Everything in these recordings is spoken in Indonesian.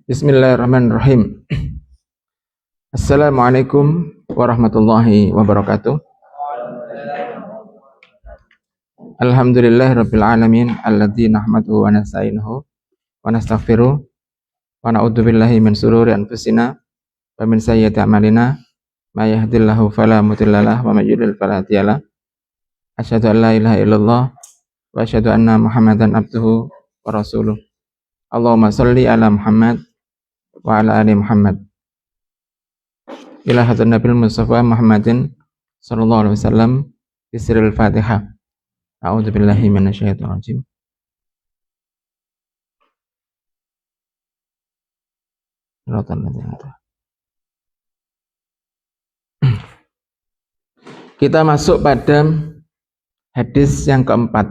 Bismillahirrahmanirrahim. Assalamualaikum warahmatullahi wabarakatuh. Alhamdulillahirabbil alamin alladzi nahmaduhu wa nasta'inuhu wa nastaghfiruh wa na'udzu billahi min shururi anfusina wa min sayyiati a'malina may yahdihillahu fala mudhillalah wa may yudhlil fala hadiyalah. Asyhadu an la ilaha illallah wa asyhadu anna Muhammadan abduhu wa rasuluh. Allahumma shalli ala Muhammad wa ala ali Muhammad. Ila hadratin Nabil Mustafa Muhammadin sallallahu alaihi wasallam bisiril Fatihah. A'udzu billahi minasyaitonir rajim. Kita masuk pada hadis yang keempat,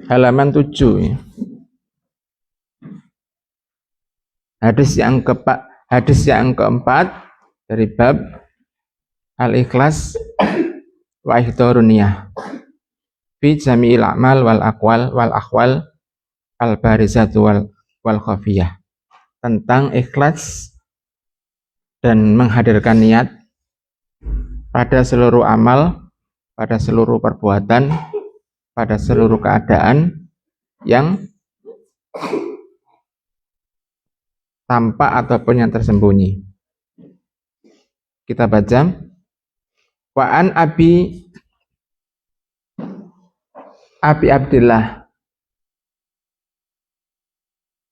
halaman 7 ya. Hadis yang keempat dari bab Al-Ikhlas wa Ihdharun Niyah fi jami'il a'mal wal aqwal wal akhwal al barizatu wal khafiyah, tentang ikhlas dan menghadirkan niat pada seluruh amal, pada seluruh perbuatan, pada seluruh keadaan yang tampak ataupun yang tersembunyi. Kita baca. Wa an Abi Abdillah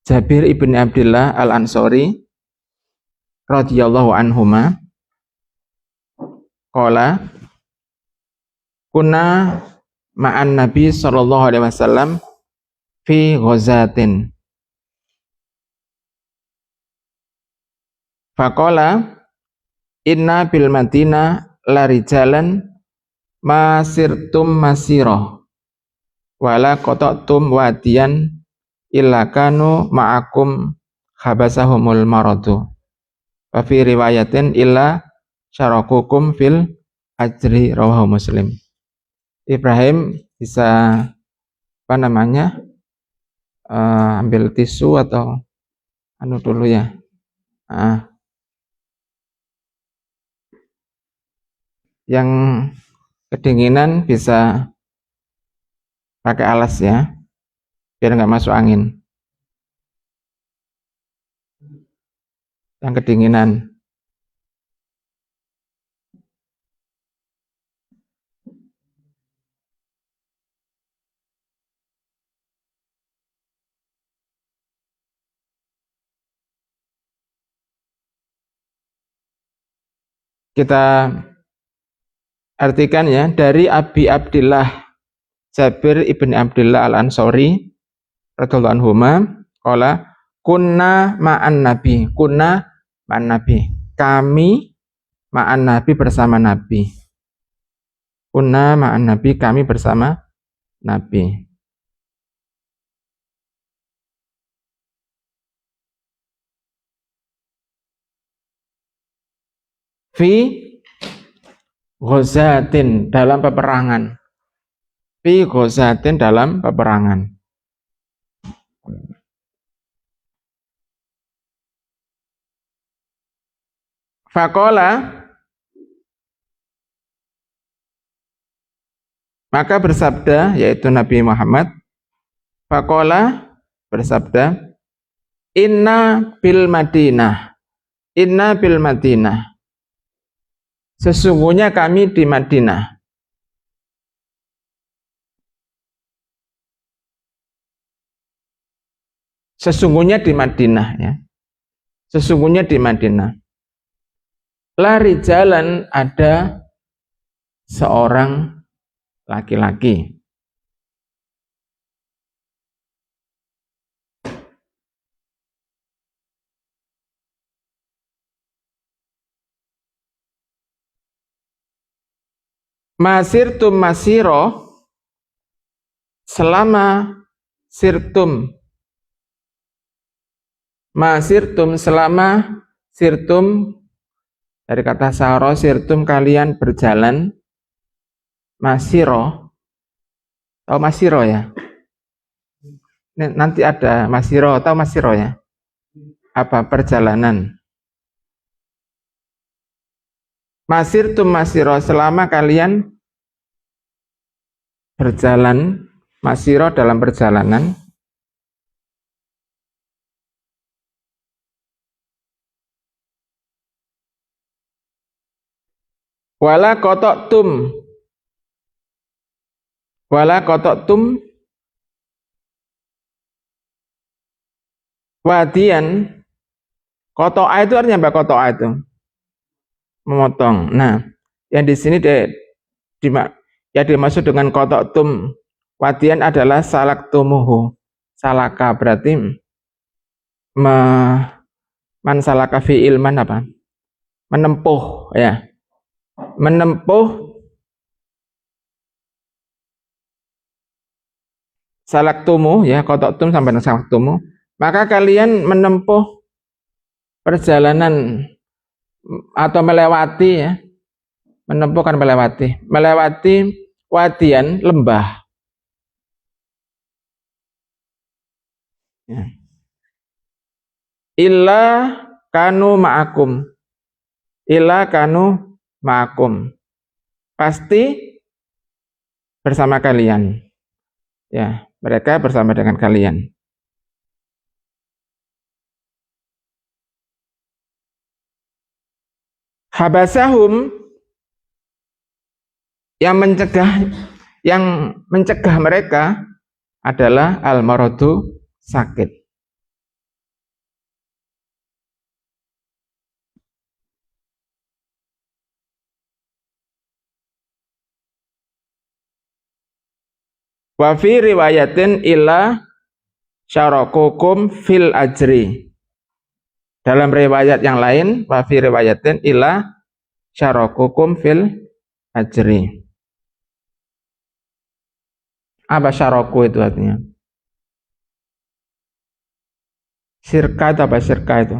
Jabir ibn Abdillah al-Ansari radhiyallahu anhuma qala kunna ma'an Nabi sallallahu alaihi wasallam fi ghazatin faqala inna bil Madinah la rijalan masirtum masirah wala qata'tum wadiyan illa kanu ma'akum khabasahumul maradu wa fi riwayatin illa syarakukum fil ajri, rawahu Muslim. Ibrahim bisa ambil tisu atau dulu ya. Yang kedinginan bisa pakai alas ya, biar nggak masuk angin. Yang kedinginan. Kita artikan ya, dari Abi Abdillah Jabir ibn Abdillah al-Ansari radhiyallahu anhuma qala kunna ma'an Nabi, kunna ma'an Nabi, kami ma'an Nabi, bersama Nabi. Kunna ma'an Nabi, kami bersama Nabi. Fi ghazatin, dalam peperangan. Fi ghazatin, dalam peperangan. Faqala, maka bersabda, yaitu Nabi Muhammad, faqala, bersabda, inna bil Madinah, inna bil Madinah, sesungguhnya kami di Madinah. Sesungguhnya di Madinah ya. Sesungguhnya di Madinah. Lari jalan, ada seorang laki-laki. Masirtum masiro, selama sirtum, masirtum, selama sirtum, dari kata saro, sirtum, kalian berjalan, masiro, tahu masiro ya? nanti ada masiro, tahu masiro ya? Apa perjalanan? Masir tum masiro, selama kalian berjalan, masiro dalam perjalanan. Wala kotok tum wadian. Kotoa itu artinya apa? Kotoa itu memotong. Nah, yang di sini yang dimaksud dengan kotok tum wadian adalah salak tumuhu. Salaka berarti man salaka fi ilman apa? Menempuh ya. Menempuh salak tumu ya, kotok tum sampai salak tumu. Maka kalian menempuh perjalanan atau melewati ya, menempuh kan melewati wadian lembah ya. Illa kanu ma'akum pasti bersama kalian ya, mereka bersama dengan kalian. Habasahum yang mencegah mereka adalah al-maradu, sakit. Wa fi riwayatin illa syarakukum fil ajri. Dalam riwayat yang lain, wa fi riwayatin illa syarakukum fil ajri. Apa syaraku itu artinya? Syirka itu apa? Syirka itu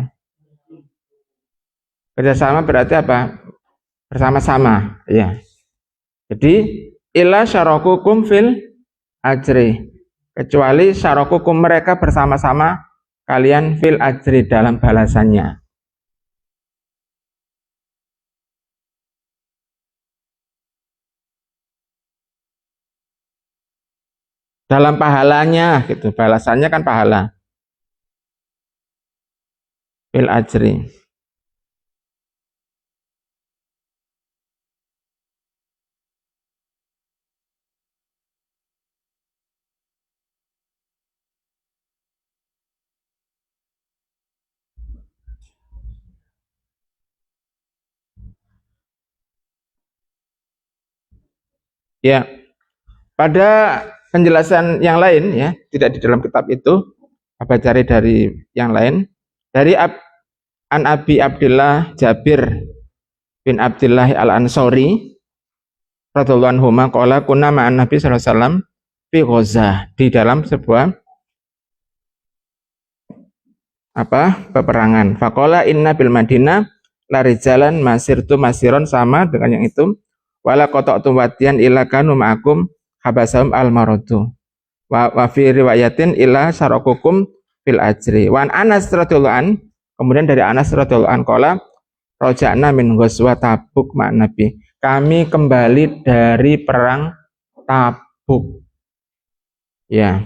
kerjasama berarti apa? Bersama-sama ya. Jadi illa syarakukum fil ajri, kecuali syarakukum mereka bersama-sama kalian fil ajri dalam balasannya. Dalam pahalanya gitu, balasannya kan pahala. Fil ajri. Ya, pada penjelasan yang lain ya, tidak di dalam kitab itu, apa cari dari yang lain, dari An Abi Abdillah Jabir bin Abdillah Al-Ansori radhiyallahu anhu qala kunna ma'an Nabi sallallahu alaihi wasallam fi Ghazah, di dalam sebuah peperangan. Faqala inna bil Madinah lari jalan masirtu masiron, sama dengan yang itu. Wala qata'tum wadiyan illa kanu ma'akum habasahum al-maradu. Wa fi riwayatin illa syarakukum fil ajri. Wa Anas radhiyallahu an, kemudian dari Anas radhiyallahu an qala raja'na min ghazwa Tabuk ma'an Nabi. Kami kembali dari perang Tabuk. Ya.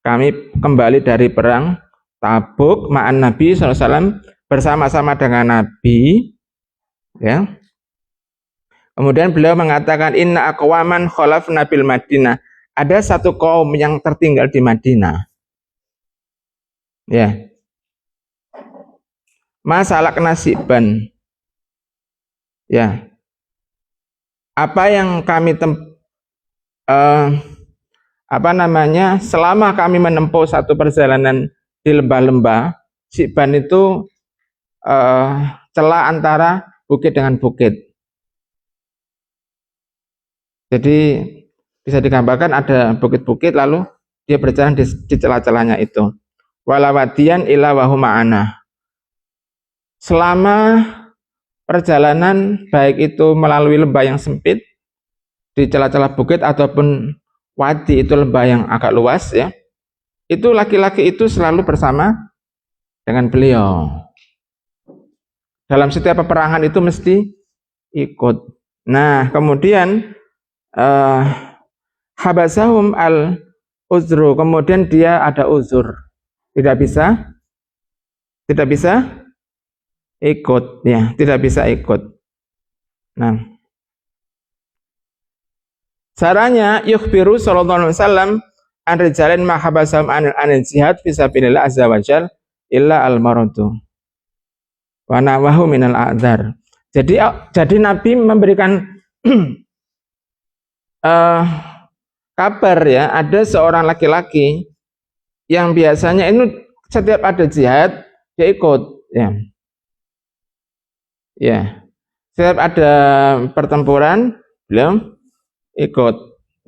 Kami kembali dari perang Tabuk ma'an Nabi sallallahu alaihi wasallam, bersama-sama dengan Nabi ya. Kemudian beliau mengatakan inna aqwaman khalafna bil Madinah, ada satu kaum yang tertinggal di Madinah. Ya. Masalah nasiban. Ya. Apa yang kami selama kami menempuh satu perjalanan di lembah-lembah, siban itu celah antara bukit dengan bukit. Jadi bisa digambarkan ada bukit-bukit lalu dia berjalan di celah-celahnya itu. Walawadiyan ila wahu ma'ana. Selama perjalanan baik itu melalui lembah yang sempit di celah-celah bukit ataupun wadi itu lembah yang agak luas ya. itu laki-laki itu selalu bersama dengan beliau. Dalam setiap peperangan itu mesti ikut. Nah, kemudian habasahum al uzru, kemudian dia ada uzur, tidak bisa ikut, ya, tidak bisa ikut. Nah, caranya yukhbiru sallallahu alaihi wasallam an rijalin ma habasahum anil jihad fi sabilillah azza wajal illa al maradu wa nawahu minal a'dzar. Jadi Nabi memberikan kabar, ya, ada seorang laki-laki yang biasanya ini setiap ada jihad dia ikut, ya. Ya. Setiap ada pertempuran beliau ikut.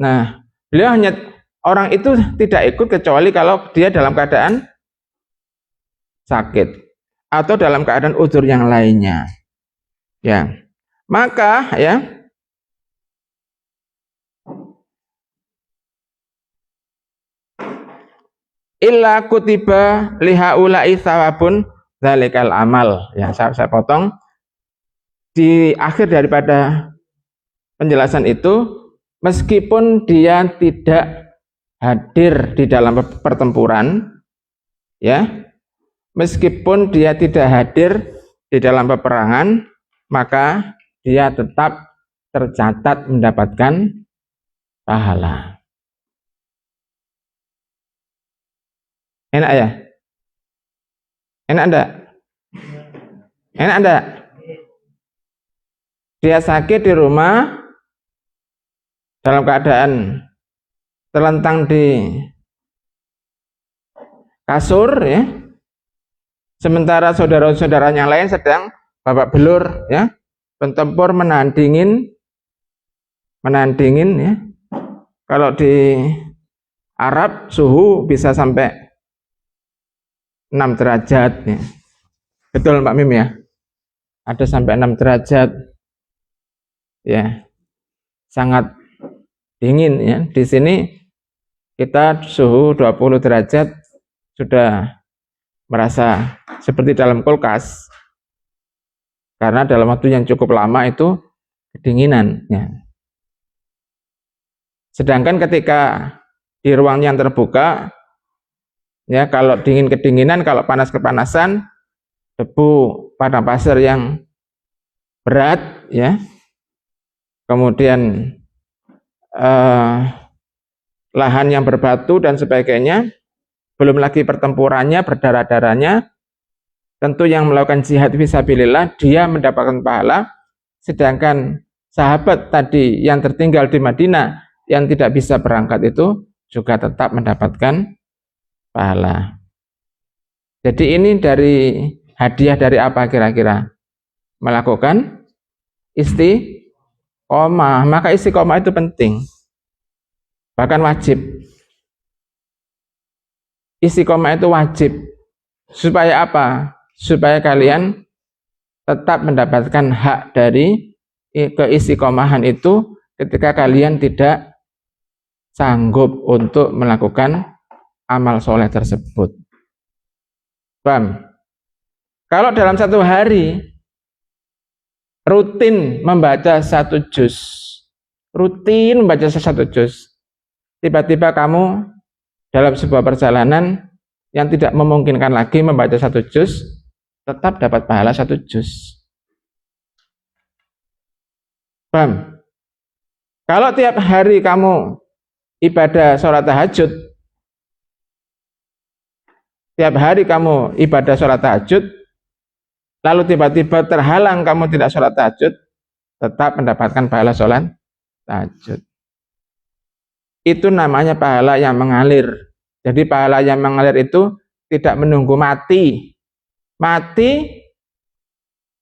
Nah, beliau hanya orang itu tidak ikut kecuali kalau dia dalam keadaan sakit atau dalam keadaan uzur yang lainnya. Ya. Maka, ya, illa kutiba lihaula'i thawabun dzalikal amal. Ya, saya potong. Di akhir daripada penjelasan itu, meskipun dia tidak hadir di dalam pertempuran, ya, meskipun dia tidak hadir di dalam peperangan, maka dia tetap tercatat mendapatkan pahala. Enak ya? Enak enggak? Enak enggak? Dia sakit di rumah dalam keadaan terlentang di kasur, ya. Sementara saudara-saudaranya yang lain sedang babak belur, ya. Bertempur menahan dingin, ya. Kalau di Arab suhu bisa sampai 6 derajat, ya. Betul Mbak Mim, ya? Ada sampai 6 derajat. Ya, sangat dingin, ya. Di sini kita suhu 20 derajat sudah merasa seperti dalam kulkas, karena dalam waktu yang cukup lama itu kedinginan, ya. Sedangkan ketika di ruang yang terbuka, ya, kalau dingin kedinginan, kalau panas kepanasan, debu padang pasir yang berat, ya, kemudian lahan yang berbatu dan sebagainya, belum lagi pertempurannya, berdarah-darahnya, tentu yang melakukan jihad fisabilillah dia mendapatkan pahala, sedangkan sahabat tadi yang tertinggal di Madinah yang tidak bisa berangkat itu juga tetap mendapatkan pahala. Jadi ini dari hadiah dari apa kira-kira? Melakukan istiqomah. Maka istiqomah itu penting, bahkan wajib. Istiqomah itu wajib. Supaya apa? Supaya kalian tetap mendapatkan hak dari keistiqomahan itu ketika kalian tidak sanggup untuk melakukan amal soleh tersebut. Paham? Kalau dalam satu hari rutin membaca 1 juz, tiba-tiba kamu dalam sebuah perjalanan yang tidak memungkinkan lagi membaca 1 juz, tetap dapat pahala 1 juz. Paham? Kalau tiap hari kamu ibadah sholat tahajud, tiap hari kamu ibadah sholat tahajud, lalu tiba-tiba terhalang kamu tidak sholat tahajud, tetap mendapatkan pahala sholat tahajud. Itu namanya pahala yang mengalir. Jadi pahala yang mengalir itu tidak menunggu mati. Mati,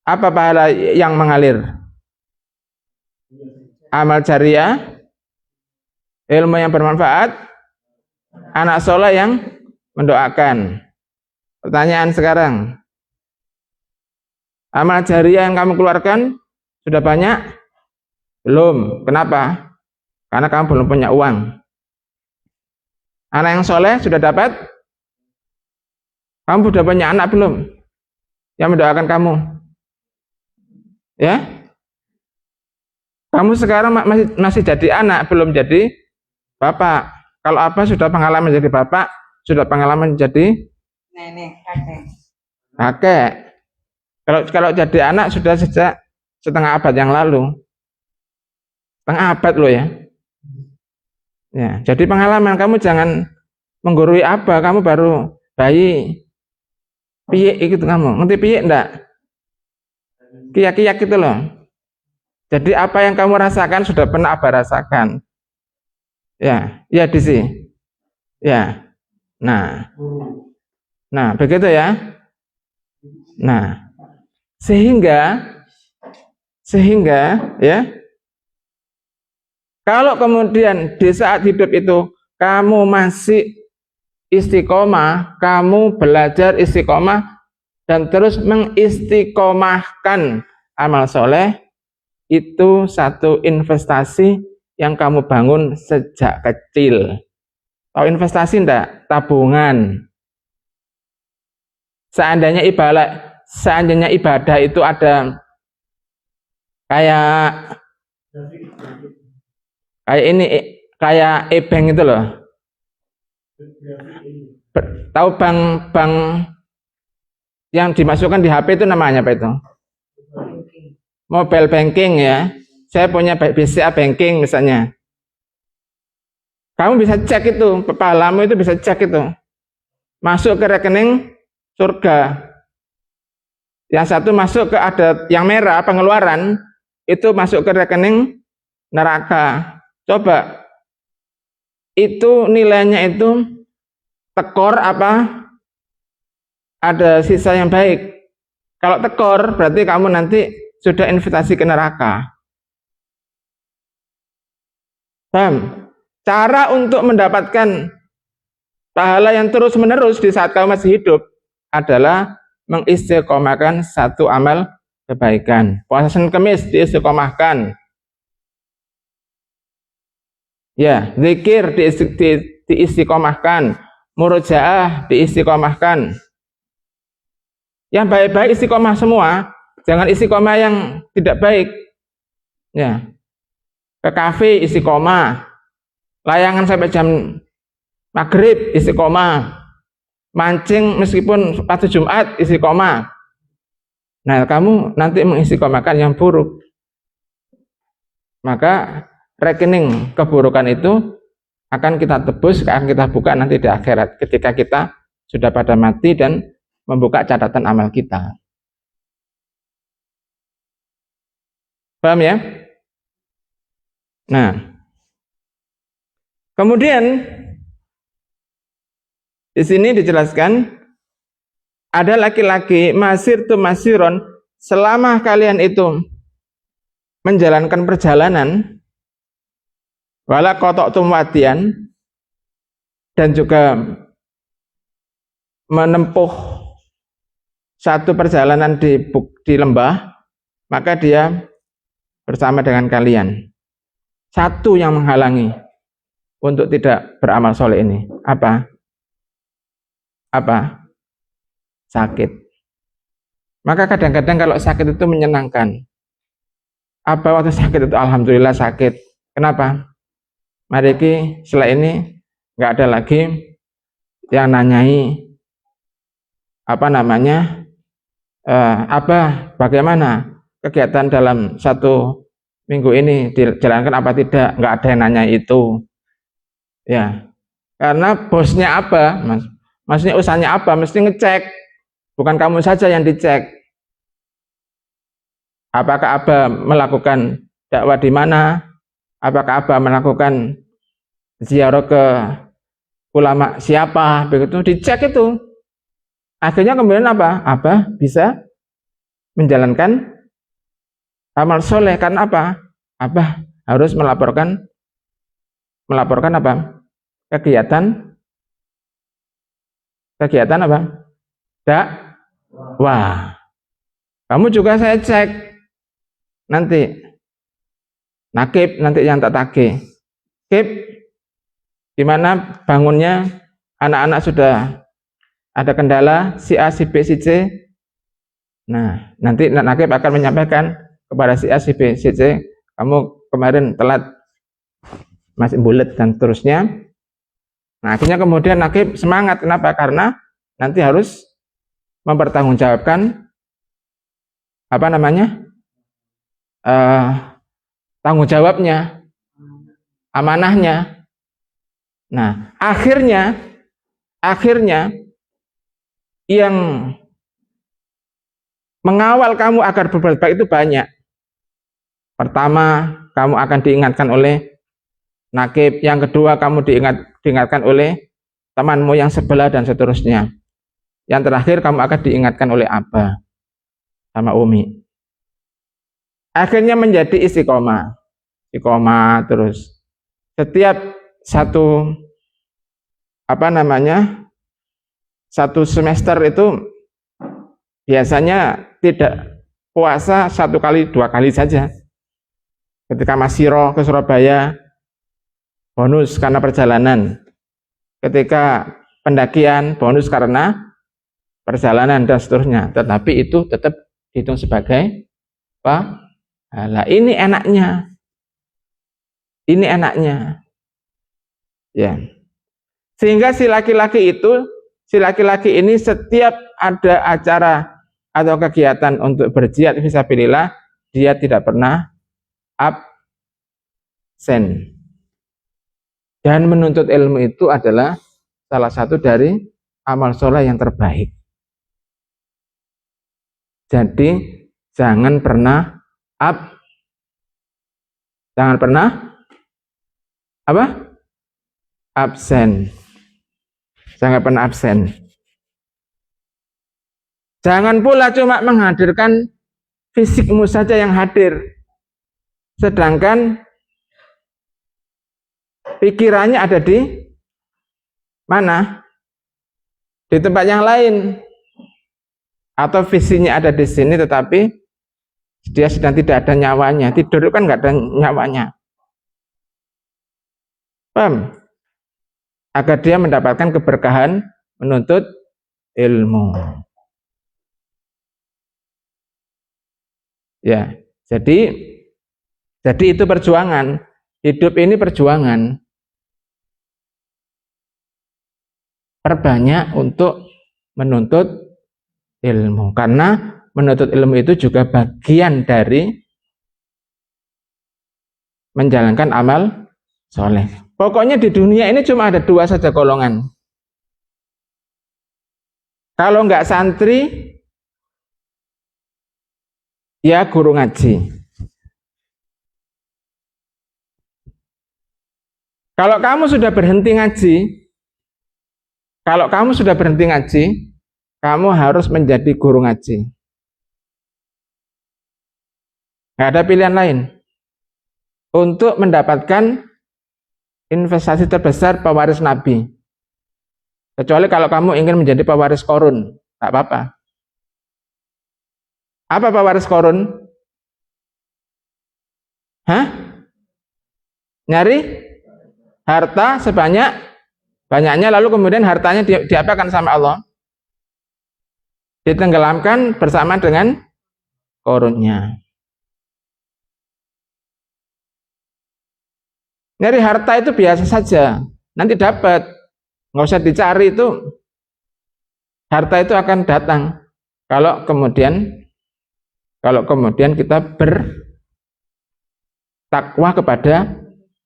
apa pahala yang mengalir? Amal jariah, ilmu yang bermanfaat, anak soleh yang mendoakan. Pertanyaan sekarang, amal jariah yang kamu keluarkan sudah banyak? Belum. Kenapa? Karena kamu belum punya uang. Anak yang soleh sudah dapat? Kamu sudah punya anak belum? Yang mendoakan kamu? Ya? Kamu sekarang masih jadi anak, belum jadi bapak. Kalau apa sudah pengalaman jadi bapak, sudah pengalaman jadi nenek, kakek. kakek. Kalau jadi anak sudah sejak setengah abad yang lalu. Setengah abad loh ya. Ya, jadi pengalaman kamu jangan menggurui apa, kamu baru bayi. Piye gitu kamu. Ngerti piye enggak? Kiyak-kiyak gitu loh. Jadi apa yang kamu rasakan sudah pernah Abah rasakan. Ya, ya di sini. Ya. Nah, begitu ya. Nah, sehingga ya, kalau kemudian di saat hidup itu kamu masih istiqomah, kamu belajar istiqomah dan terus mengistiqomahkan amal soleh, itu satu investasi yang kamu bangun sejak kecil. Tahu investasi enggak? Tabungan. Seandainya ibadah itu ada kayak ini, kayak e-bank itu loh. Tahu bank yang dimasukkan di HP itu namanya apa itu? Mobile banking ya. Saya punya BCA banking misalnya. Kamu bisa cek itu, kepalamu itu bisa cek itu. Masuk ke rekening surga. Yang satu masuk ke ada yang merah pengeluaran, itu masuk ke rekening neraka. Coba. Itu nilainya itu tekor apa ada sisa yang baik. Kalau tekor berarti kamu nanti sudah investasi ke neraka. Paham? Cara untuk mendapatkan pahala yang terus-menerus di saat kamu masih hidup adalah mengistiqomahkan satu amal kebaikan. Puasa Senin Kemis diistiqomahkan. Ya, zikir diistiqomahkan, murojaah diistiqomahkan. Yang baik-baik istiqomah semua, jangan istiqomah yang tidak baik. Ya. Ke kafe istiqomah, layangan sampai jam maghrib istiqomah, mancing meskipun waktu Jumat istiqomah. Nah, kamu nanti mengistiqomahkan yang buruk. Maka rekening keburukan itu akan kita tebus, akan kita buka nanti di akhirat ketika kita sudah pada mati dan membuka catatan amal kita. Paham ya? Nah, kemudian di sini dijelaskan ada laki-laki masiron, selama kalian itu menjalankan perjalanan wala qata'tum wadiyan dan juga menempuh satu perjalanan di lembah, maka dia bersama dengan kalian. Satu yang menghalangi untuk tidak beramal soleh ini apa? Sakit. Maka kadang-kadang kalau sakit itu menyenangkan. Apa waktu sakit itu alhamdulillah sakit. Kenapa? Mari setelah ini nggak ada lagi yang nanyai bagaimana kegiatan dalam satu minggu ini dijalankan apa tidak, nggak ada yang nanya itu ya, karena bosnya apa, maksudnya usahanya apa, mesti ngecek, bukan kamu saja yang dicek. Apakah Abah melakukan dakwah di mana, apakah Abah melakukan ziarah ke ulama siapa, begitu dicek itu. Akhirnya kemudian apa? Abah bisa menjalankan amal soleh. Karena apa? Abah harus melaporkan apa? Kegiatan apa? Dakwah. Kamu juga saya cek nanti. Nakib nanti yang tak tagih. Kib, gimana bangunnya? Anak-anak sudah ada kendala si A, si B, si C. Nah, nanti Nakib akan menyampaikan kepada si A, si B, si C, kamu kemarin telat, masih bulet dan seterusnya. Nah, akhirnya kemudian Nakib semangat. Kenapa? Karena nanti harus mempertanggungjawabkan tanggung jawabnya, amanahnya. Nah, akhirnya yang mengawal kamu agar berbuat baik itu banyak. Pertama, kamu akan diingatkan oleh Nakib. Yang kedua, kamu diingatkan oleh temanmu yang sebelah dan seterusnya. Yang terakhir, kamu akan diingatkan oleh Abah sama Umi. Akhirnya menjadi istiqomah terus. Setiap satu semester itu biasanya tidak puasa 1 kali 2 kali saja. Ketika Masiro ke Surabaya, bonus karena perjalanan. Ketika pendakian, bonus karena perjalanan dan seterusnya. Tetapi itu tetap dihitung sebagai pahala. Ini enaknya. Ya. Sehingga si laki-laki ini setiap ada acara atau kegiatan untuk berjihad fisabilillah, dia tidak pernah absen. Dan menuntut ilmu itu adalah salah satu dari amal soleh yang terbaik. Jadi jangan pernah absen. Jangan pernah absen. Jangan pula cuma menghadirkan fisikmu saja yang hadir, sedangkan pikirannya ada di mana? Di tempat yang lain. Atau visinya ada di sini, tetapi dia sedang tidak ada nyawanya. Tidur kan nggak ada nyawanya. Paham? Agar dia mendapatkan keberkahan menuntut ilmu. Ya, jadi itu perjuangan. Hidup ini perjuangan. Perbanyak untuk menuntut ilmu, karena menuntut ilmu itu juga bagian dari menjalankan amal soleh. Pokoknya di dunia ini cuma ada 2 saja golongan. Kalau nggak santri, ya guru ngaji. Kalau kamu sudah berhenti ngaji, kamu harus menjadi guru ngaji. Nggak ada pilihan lain. Untuk mendapatkan investasi terbesar pewaris Nabi. Kecuali kalau kamu ingin menjadi pewaris Korun, tak apa-apa. Apa pewaris Korun? Nyari harta sebanyak-banyaknya, lalu kemudian hartanya diapakan sama Allah? Ditenggelamkan bersama dengan korunnya. Nyari harta itu biasa saja, nanti dapat, nggak usah dicari, itu harta itu akan datang kalau kemudian kita bertakwa kepada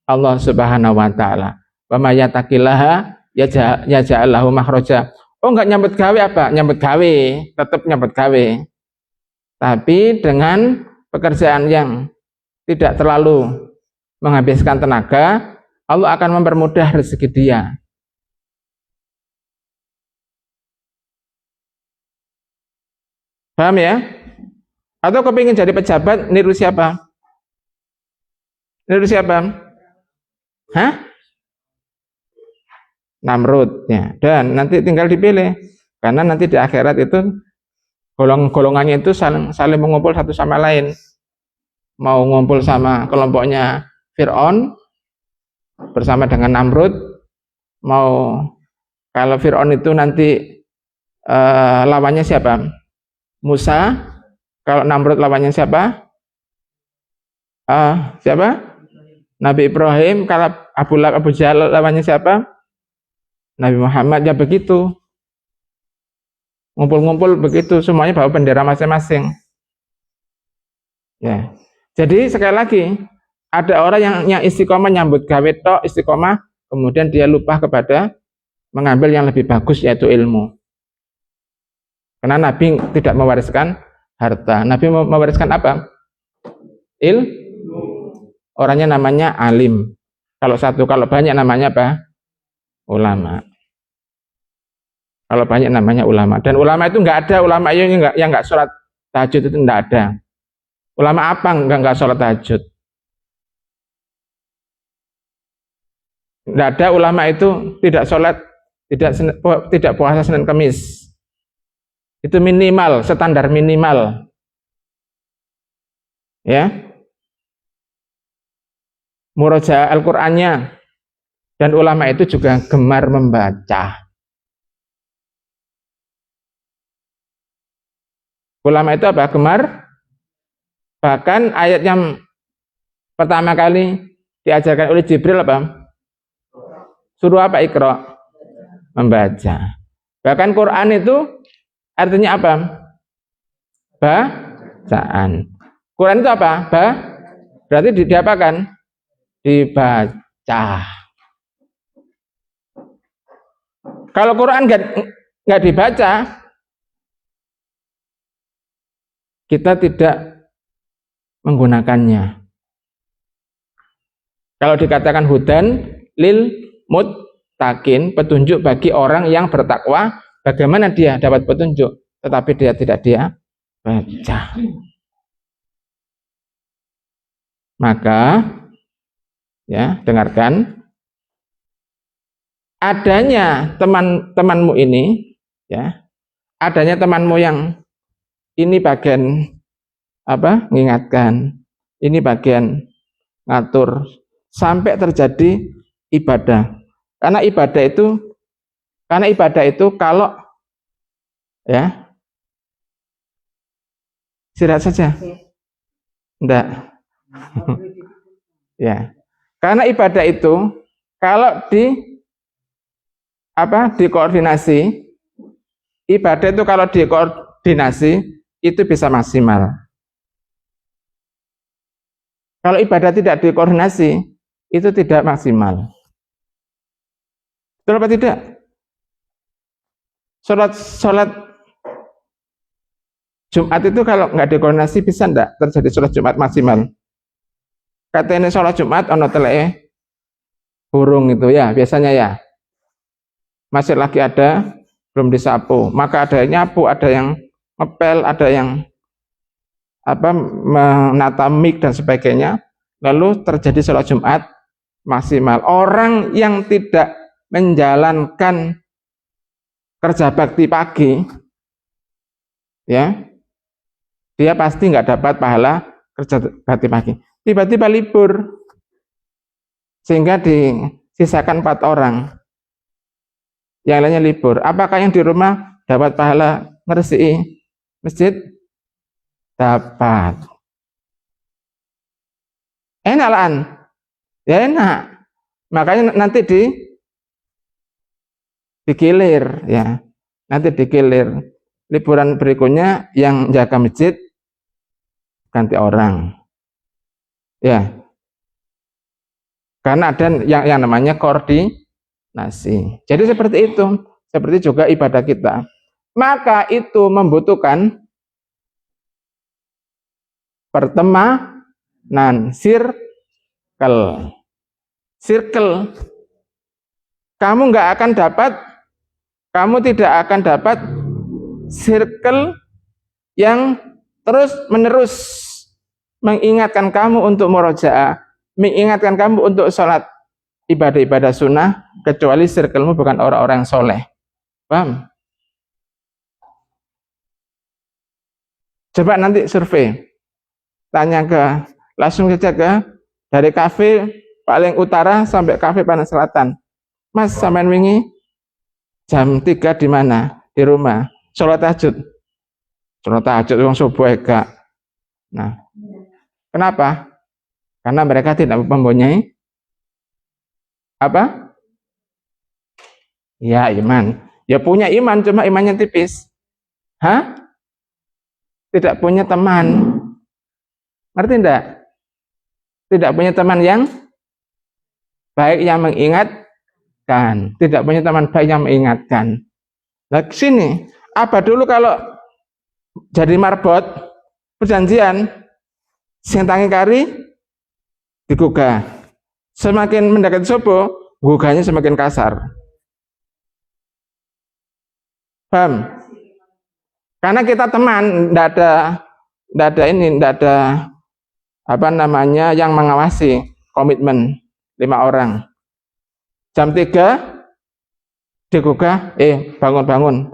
Allah Subhanahu wa taala. Wa may yattaqillaha yaj'al lahu makhraja. Oh, enggak nyambut gawe apa? Nyambut gawe, tetap nyambut gawe. Tapi dengan pekerjaan yang tidak terlalu menghabiskan tenaga, Allah akan mempermudah rezeki dia. Paham ya? Atau kepingin jadi pejabat, niru siapa? Namrud, ya. Dan nanti tinggal dipilih, karena nanti di akhirat itu golongannya itu saling mengumpul satu sama lain. Mau ngumpul sama kelompoknya Fir'aun bersama dengan Namrud, kalau Fir'aun itu nanti lawannya siapa? Musa. Kalau Namrud lawannya siapa? Siapa? Nabi Ibrahim. Kalau Abu Jahal lawannya siapa? Nabi Muhammad. Ya begitu. Ngumpul-ngumpul begitu, semuanya bawa bendera masing-masing. Ya. Jadi sekali lagi, ada orang yang istiqomah nyambut gawe tok, istiqomah, kemudian dia lupa kepada mengambil yang lebih bagus, yaitu ilmu. Karena Nabi tidak mewariskan harta. Nabi mewariskan apa? Orangnya namanya alim. Kalau satu, kalau banyak namanya apa? Ulama. Kalau banyak namanya ulama. Dan ulama itu nggak ada ulama yang nggak sholat tahajud, itu nggak ada. Ulama apa nggak sholat tahajud? Nggak ada ulama itu tidak sholat, tidak puasa Senin Kamis. Itu minimal, standar minimal. Ya. Murojaah Al-Qur'annya. Dan ulama itu juga gemar membaca. Ulama itu apa? Gemar. Bahkan ayat yang pertama kali diajarkan oleh Jibril apa? Suruh apa? Iqra. Membaca. Bahkan Quran itu artinya apa? Bacaan. Quran itu apa? Berarti diapakan? Dibaca. Kalau Quran nggak dibaca, kita tidak menggunakannya. Kalau dikatakan hudan lil muttaqin, petunjuk bagi orang yang bertakwa, bagaimana dia dapat petunjuk tetapi dia tidak baca? Maka ya, dengarkan, adanya temanmu ini, ya, adanya temanmu yang ini bagian apa? Mengingatkan, ini bagian ngatur sampai terjadi ibadah. Karena ibadah itu kalau ya istirahat saja. Enggak. Ya. Karena ibadah itu kalau dikoordinasi, ibadah itu kalau dikoordinasi itu bisa maksimal. Kalau ibadah tidak dikoordinasi, itu tidak maksimal. Betul apa tidak? Sholat Jumat itu kalau nggak dikoordinasi bisa enggak terjadi sholat Jumat maksimal? Katanya sholat Jumat ono teleke burung itu ya, biasanya ya. Masih lagi ada, belum disapu. Maka ada yang nyapu, ada yang ngepel, ada yang menata mic dan sebagainya, lalu terjadi sholat Jumat maksimal. Orang yang tidak menjalankan kerja bakti pagi, ya, dia pasti nggak dapat pahala kerja bakti pagi. Tiba-tiba libur, sehingga disisakan 4 orang, yang lainnya libur. Apakah yang di rumah dapat pahala ngeresiki masjid? Dapat. Enak lah, ya enak. Makanya nanti digilir, ya. Nanti digilir. Liburan berikutnya yang jaga masjid ganti orang, ya. Karena ada yang namanya koordinasi. Jadi seperti itu. Seperti juga ibadah kita. Maka itu membutuhkan pertemanan, circle. Kamu tidak akan dapat circle yang terus menerus mengingatkan kamu untuk murojaah, mengingatkan kamu untuk sholat ibadah-ibadah sunnah, kecuali circlemu bukan orang-orang yang soleh. Paham? Coba nanti survei, tanya langsung saja dari kafe paling utara sampai kafe paling selatan. Mas, sampean wingi jam 3 di mana? Di rumah. sholat tahajud. Sholat tahajud wong subuh gak. Nah, kenapa? Karena mereka tidak mempunyai apa? Ya, iman. Ya punya iman, cuma imannya tipis. Hah? Tidak punya teman. Ngerti enggak? Tidak punya teman yang baik yang mengingatkan. Tidak punya teman baik yang mengingatkan. Nah, sini, apa dulu kalau jadi marbot perjanjian sing tangi kari digugah. Semakin mendekati subuh, gugahnya semakin kasar. Paham? Karena kita teman, enggak ada apa namanya yang mengawasi, komitmen 5 orang. Jam 3 digugah, bangun.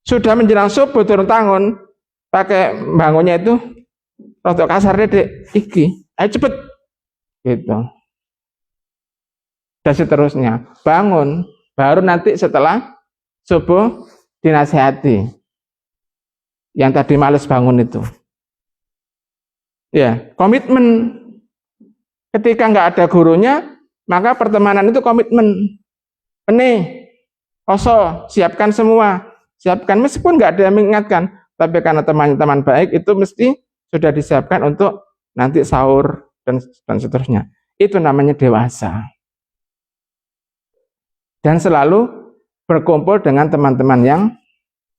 Sudah menjelang subuh turun tangan, pakai bangunnya itu rotok kasar dek, iki, ayo cepet, gitu. Dan seterusnya, bangun, baru nanti setelah subuh dinasihati. Yang tadi males bangun itu. Ya, komitmen. Ketika nggak ada gurunya, maka pertemanan itu komitmen. Benih, oso, siapkan semua. Siapkan, meskipun nggak ada yang mengingatkan. Tapi karena teman-teman baik, itu mesti sudah disiapkan untuk nanti sahur, dan seterusnya. Itu namanya dewasa. Dan selalu berkumpul dengan teman-teman yang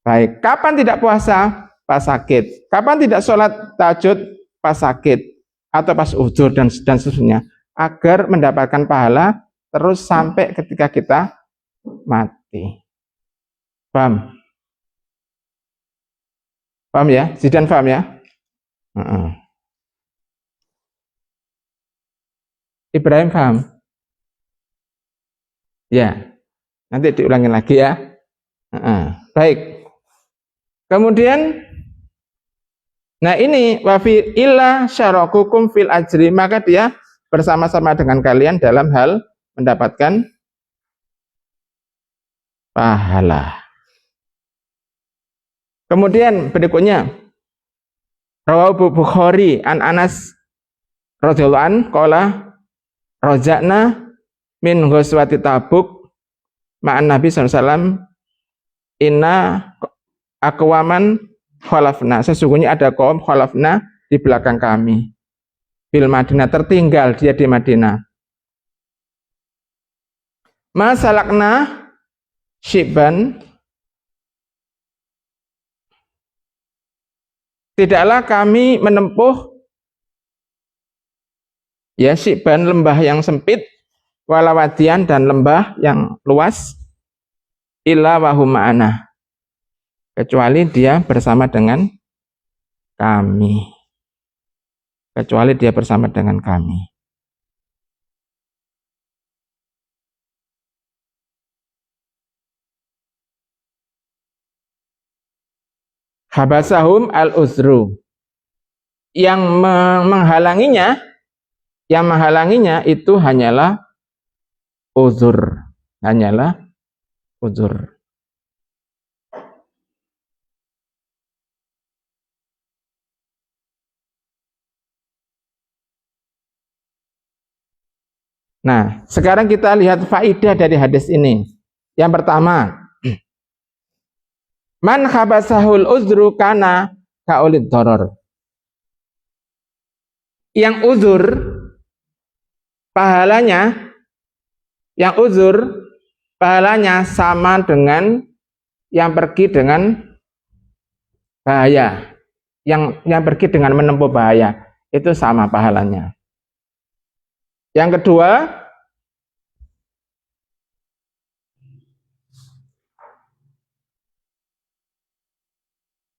baik. Kapan tidak puasa? Pas sakit. Kapan tidak sholat tahajud? Pas sakit. Atau pas uzur dan seterusnya. Agar mendapatkan pahala terus sampai ketika kita mati. Paham? Paham ya? Zidan paham ya? Ibrahim paham? Ya. Nanti diulangin lagi ya. Baik. Kemudian, nah ini wafi illa syarakukum fil ajri, maka dia bersama-sama dengan kalian dalam hal mendapatkan pahala. Kemudian berikutnya, rawahu Bukhari an Anas radhiyallahu an qala raja'na min ghazwati Tabuk ma'an Nabi sallallahu alaihi wasallam inna aqwaman khalafna, sesungguhnya ada kaum khalafna di belakang kami. Bil Madinah, tertinggal dia di Madinah. Masalakna Syiban, tidaklah kami menempuh ya Syiban, lembah yang sempit, walawadian, dan lembah yang luas, illa wahum ma'ana, kecuali dia bersama dengan kami. Kecuali dia bersama dengan kami. Habasahum al-uzru, yang menghalanginya itu hanyalah uzur, uzur. Nah, sekarang kita lihat faidah dari hadis ini. Yang pertama, man habasahul uzru kana kaulid doror. Yang uzur pahalanya, sama dengan yang pergi dengan bahaya. Yang pergi dengan menempuh bahaya, itu sama pahalanya. Yang kedua,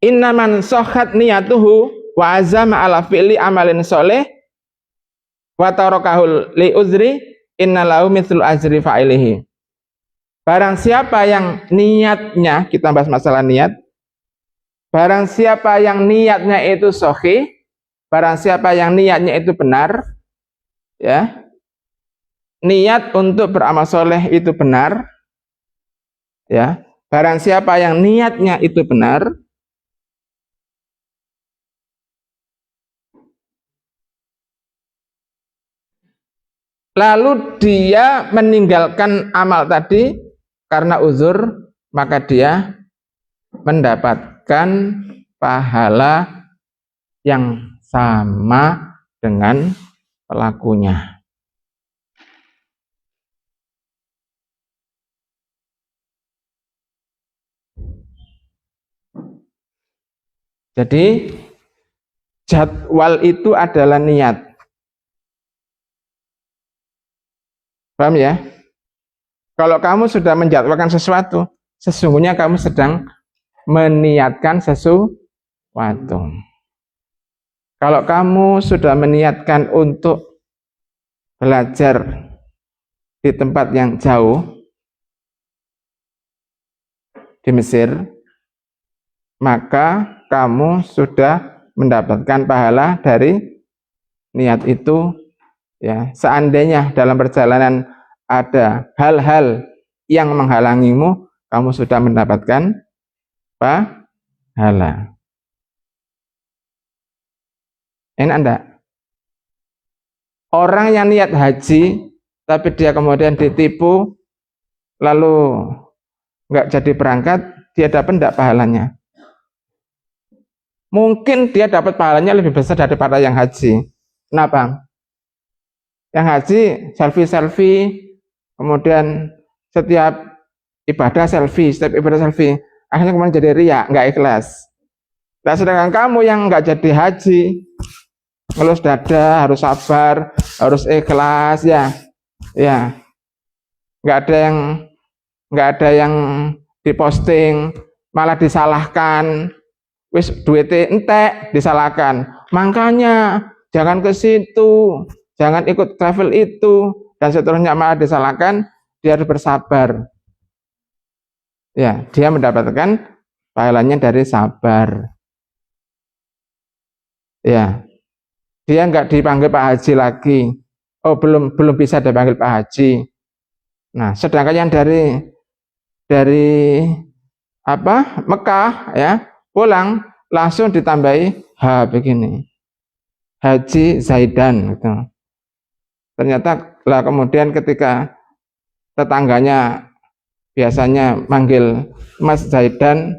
innaman sahhat niyatuhu wa azama ala fi'li amalin soleh wa tarakahul li uzri innalahu mithlu ajri fa'ilihi. Barang siapa yang niatnya, kita bahas masalah niat, barang siapa yang niatnya itu sahih, barang siapa yang niatnya itu benar, ya, niat untuk beramal soleh itu benar, ya, Barang siapa yang niatnya itu benar, lalu dia meninggalkan amal tadi karena uzur, maka dia mendapatkan pahala yang sama dengan pelakunya. Jadi jadwal itu adalah niat. Paham ya? Kalau kamu sudah menjadwalkan sesuatu, sesungguhnya kamu sedang meniatkan sesuatu. Kalau kamu sudah meniatkan untuk belajar di tempat yang jauh, di Mesir, maka kamu sudah mendapatkan pahala dari niat itu. Ya, seandainya dalam perjalanan ada hal-hal yang menghalangimu, kamu sudah mendapatkan pahala. Enak enggak? Orang yang niat haji, tapi dia kemudian ditipu, lalu enggak jadi berangkat, dia dapat enggak pahalanya? Mungkin dia dapat pahalanya lebih besar daripada yang haji. Kenapa? Yang haji selfie-selfie, kemudian setiap ibadah selfie, akhirnya kemudian jadi riya, enggak ikhlas. Nah, sedangkan kamu yang enggak jadi haji, ngelus dada, harus sabar, harus ikhlas, ya, enggak ada yang diposting, malah disalahkan, wis duitnya entek, disalahkan. Makanya jangan ke situ, jangan ikut travel itu, dan seterusnya, malah disalahkan. Dia harus bersabar. Ya, dia mendapatkan pahalanya dari sabar. Ya, dia nggak dipanggil Pak Haji lagi. Oh, belum bisa dipanggil Pak Haji. Nah, sedangkan yang dari Mekah, ya, pulang langsung ditambahi begini, Haji Zaidan gitu. Ternyata lah kemudian ketika tetangganya biasanya manggil Mas Zaidan,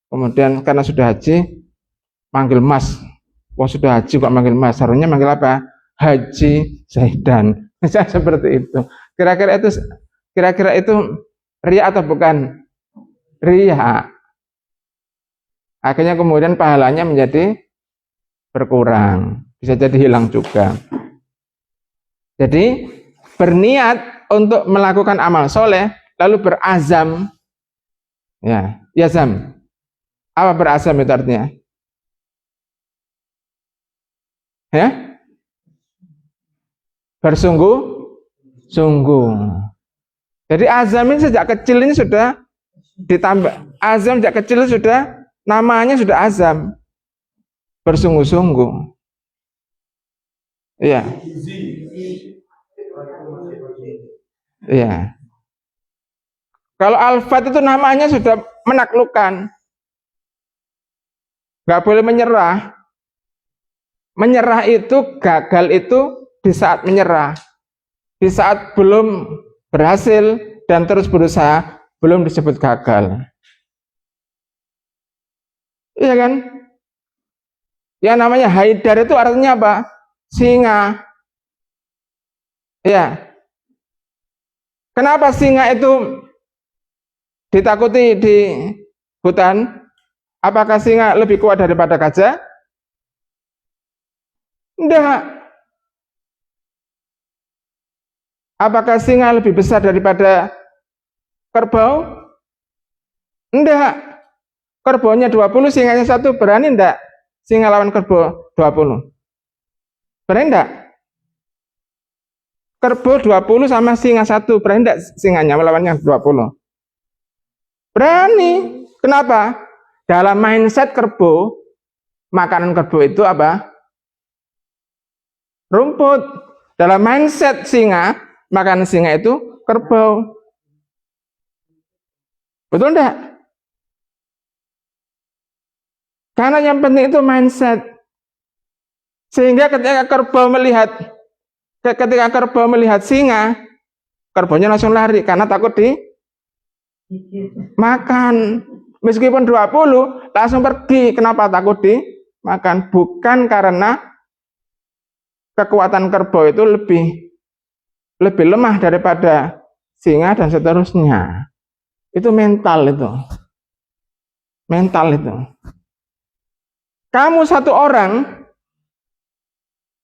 kemudian karena sudah haji manggil Mas. Wah, sudah haji kok manggil Mas, harusnya manggil apa? Haji Zaidan. Seperti itu. Kira-kira itu riya atau bukan? Riya. Akhirnya kemudian pahalanya menjadi berkurang, bisa jadi hilang juga. Jadi berniat untuk melakukan amal soleh, lalu berazam, ya, yazam. Apa berazam itu artinya? Ya, bersungguh-sungguh. Jadi azam ini sejak kecil ini sudah ditambah. Azam sejak kecil sudah, namanya sudah azam, bersungguh-sungguh. Iya. Iya. Kalau al-fat itu namanya sudah menaklukkan. Nggak boleh menyerah. Menyerah itu, gagal itu di saat menyerah. Di saat belum berhasil dan terus berusaha, belum disebut gagal. Iya kan? Yang namanya haidar itu artinya apa? Singa. Ya. Kenapa singa itu ditakuti di hutan? Apakah singa lebih kuat daripada gajah? Enggak. Apakah singa lebih besar daripada kerbau? Enggak. Kerbaunya 20, singanya 1, berani enggak? Singa lawan kerbau 20. Berani enggak? Kerbau 20 sama singa 1, berani enggak singanya melawannya 20? Berani. Kenapa? Dalam mindset kerbau, makanan kerbau itu apa? Rumput. Dalam mindset singa, makanan singa itu kerbau. Betul enggak? Karena yang penting itu mindset. Sehingga ketika kerbau melihat singa, kerbaunya langsung lari karena takut dimakan. Meskipun 20 langsung pergi. Kenapa takut dimakan? Bukan karena kekuatan kerbau itu lebih lemah daripada singa dan seterusnya. Itu mental itu. Mental itu. Kamu satu orang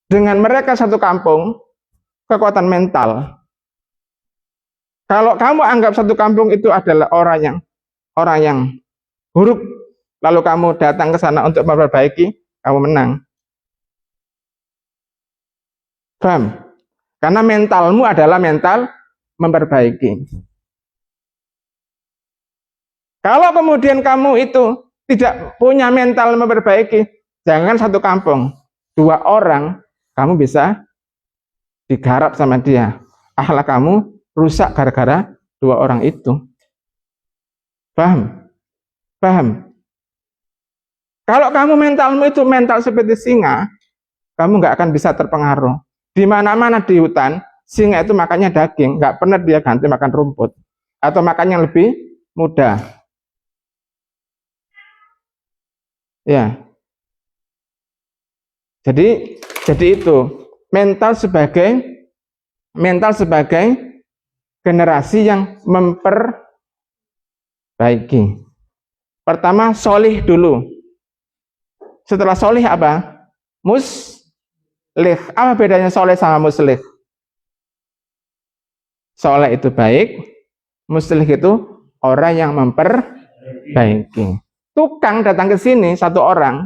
dengan mereka satu kampung, kekuatan mental. Kalau kamu anggap satu kampung itu adalah orang yang buruk, lalu kamu datang ke sana untuk memperbaiki, kamu menang. Paham? Karena mentalmu adalah mental memperbaiki. Kalau kemudian kamu itu tidak punya mental memperbaiki, jangan satu kampung, 2 orang, kamu bisa digarap sama dia. Akhlak kamu rusak gara-gara 2 orang itu. Paham? Paham? Kalau kamu mentalmu itu mental seperti singa, kamu nggak akan bisa terpengaruh. Di mana-mana di hutan, singa itu makannya daging, nggak pernah dia ganti makan rumput atau makan yang lebih mudah. Ya. Jadi itu mental sebagai generasi yang memperbaiki. Pertama, solih dulu. Setelah solih apa? Muslih. Apa bedanya solih sama muslih? Solih itu baik, muslih itu orang yang memperbaiki. Tukang datang ke sini 1 orang,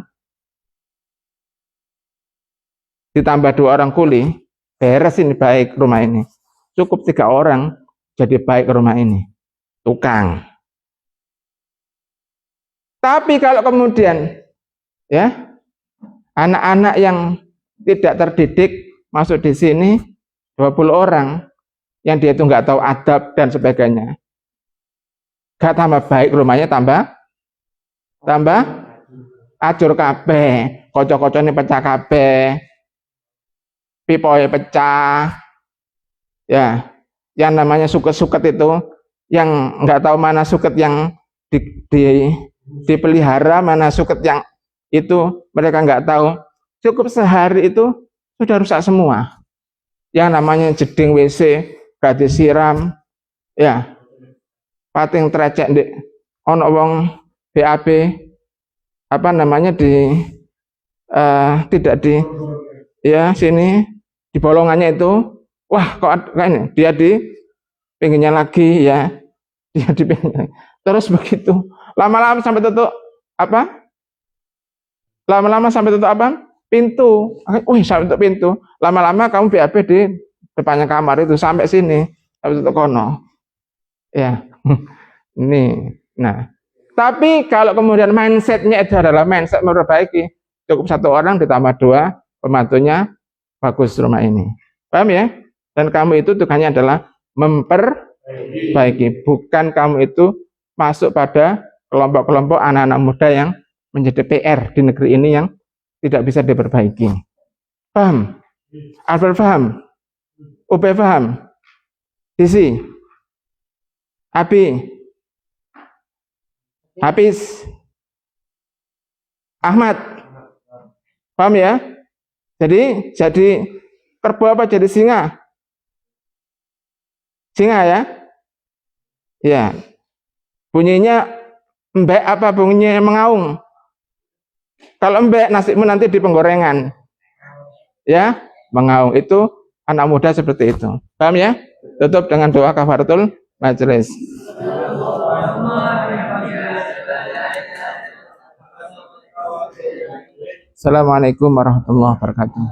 ditambah 2 orang kuli, beres ini baik rumah ini. Cukup 3 orang jadi baik rumah ini. Tukang. Tapi kalau kemudian ya anak-anak yang tidak terdidik masuk di sini 20 orang yang dia itu nggak tahu adab dan sebagainya, gak tambah baik rumahnya, tambah acur kabeh, kocok-kocoknya pecah kabeh, pipoe pecah, ya, yang namanya suket-suket itu, yang nggak tahu mana suket yang dipelihara, mana suket yang itu mereka nggak tahu. Cukup sehari itu sudah rusak semua. Yang namanya jeding WC gak disiram, ya, pating trecek di ono wong BAB apa namanya tidak di ya sini di bolongannya itu, wah kok ini dia di pinggirnya lagi, ya, dia di pinggirnya. Terus begitu lama-lama sampai tutup pintu. Sampai tutup pintu, lama-lama kamu BAB di depannya kamar itu sampai sini, sampai tutup kono, ya. Ini, nah, tapi kalau kemudian mindsetnya itu adalah mindset memperbaiki, cukup 1 orang ditambah 2 pembantunya, bagus rumah ini. Paham ya? Dan kamu itu tugasnya adalah memperbaiki, bukan kamu itu masuk pada kelompok-kelompok anak-anak muda yang menjadi PR di negeri ini yang tidak bisa diperbaiki. Paham? Albert paham? Ube paham? Sisi? Abi? Hafiz? Ahmad? Paham ya? Jadi kerbau apa jadi singa? Singa ya? Ya. Bunyinya embek apa bunyinya mengaung? Kalau embek nasimu nanti di penggorengan. Ya, mengaung. Itu anak muda seperti itu. Paham ya? Tutup dengan doa kafaratul majelis. Assalamualaikum warahmatullahi wabarakatuh.